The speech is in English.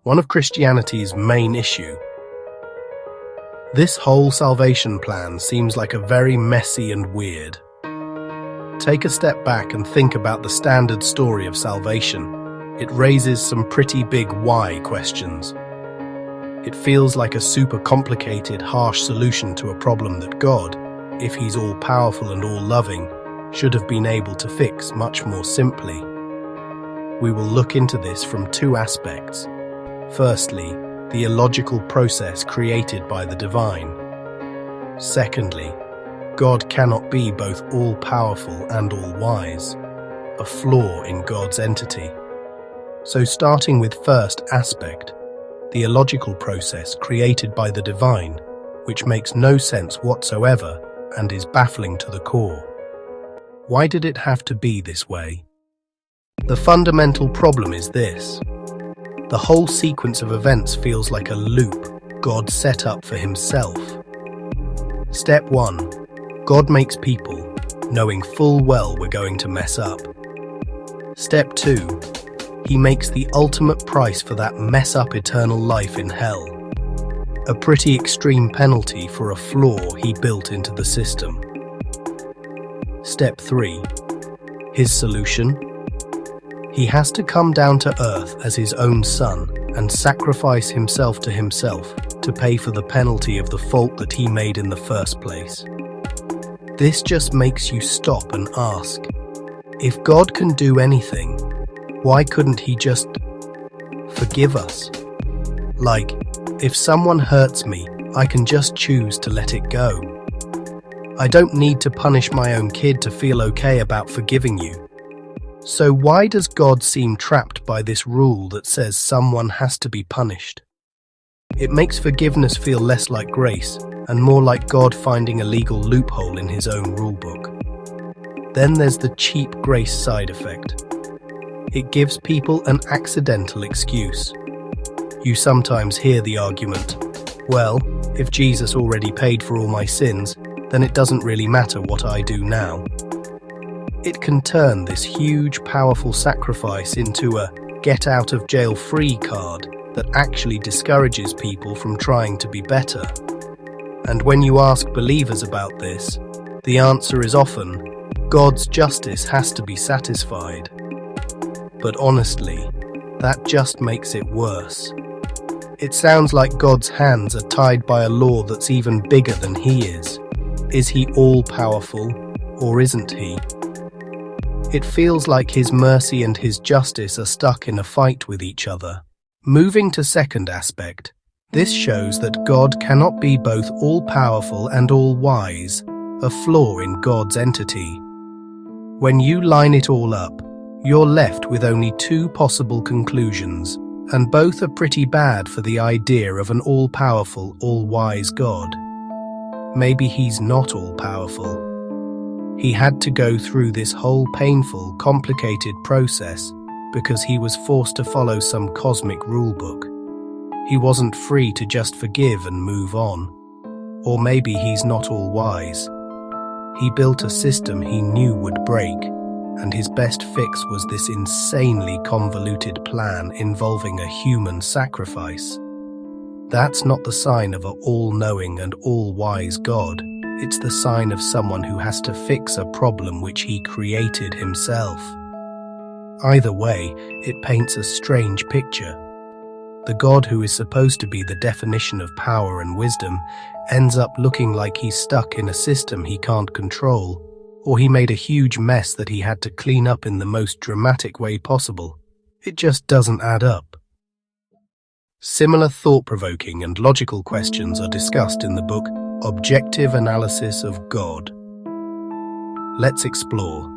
one of Christianity's main issues. This whole salvation plan seems like a very messy and weird. Take a step back and think about the standard story of salvation. It raises some pretty big why questions. It feels like a super complicated, harsh solution to a problem that God, if He's all-powerful and all-loving, should have been able to fix much more simply. We will look into this from two aspects. Firstly, the illogical process created by the divine. Secondly, God cannot be both all-powerful and all-wise, a flaw in God's entity. So starting with first aspect, the illogical process created by the divine, which makes no sense whatsoever and is baffling to the core. Why did it have to be this way? The fundamental problem is this. The whole sequence of events feels like a loop God set up for Himself. Step 1. God makes people, knowing full well we're going to mess up. Step 2. He makes the ultimate price for that mess up eternal life in hell. A pretty extreme penalty for a flaw He built into the system. Step 3. His solution? He has to come down to earth as His own Son and sacrifice Himself to pay for the penalty of the fault that He made in the first place. This just makes you stop and ask, if God can do anything, why couldn't He just forgive us? Like, if someone hurts me, I can just choose to let it go. I don't need to punish my own kid to feel okay about forgiving you. So why does God seem trapped by this rule that says someone has to be punished? It makes forgiveness feel less like grace and more like God finding a legal loophole in His own rulebook. Then there's the cheap grace side effect. It gives people an accidental excuse. You sometimes hear the argument, well, if Jesus already paid for all my sins, then it doesn't really matter what I do now. It can turn this huge, powerful sacrifice into a get-out-of-jail-free card that actually discourages people from trying to be better. And when you ask believers about this, the answer is often, God's justice has to be satisfied. But honestly, that just makes it worse. It sounds like God's hands are tied by a law that's even bigger than He is. Is He all-powerful, or isn't He? It feels like His mercy and His justice are stuck in a fight with each other. Moving to second aspect, this shows that God cannot be both all-powerful and all-wise, a flaw in God's entity. When you line it all up, you're left with only two possible conclusions, and both are pretty bad for the idea of an all-powerful, all-wise God. Maybe He's not all-powerful. He had to go through this whole painful, complicated process because He was forced to follow some cosmic rulebook. He wasn't free to just forgive and move on. Or maybe He's not all-wise. He built a system He knew would break, and His best fix was this insanely convoluted plan involving a human sacrifice. That's not the sign of an all-knowing and all-wise God. It's the sign of someone who has to fix a problem which He created Himself. Either way, it paints a strange picture. The God who is supposed to be the definition of power and wisdom ends up looking like he's stuck in a system he can't control, or he made a huge mess that he had to clean up in the most dramatic way possible. It just doesn't add up. Similar thought-provoking and logical questions are discussed in the book Objective Analysis of God. Let's explore.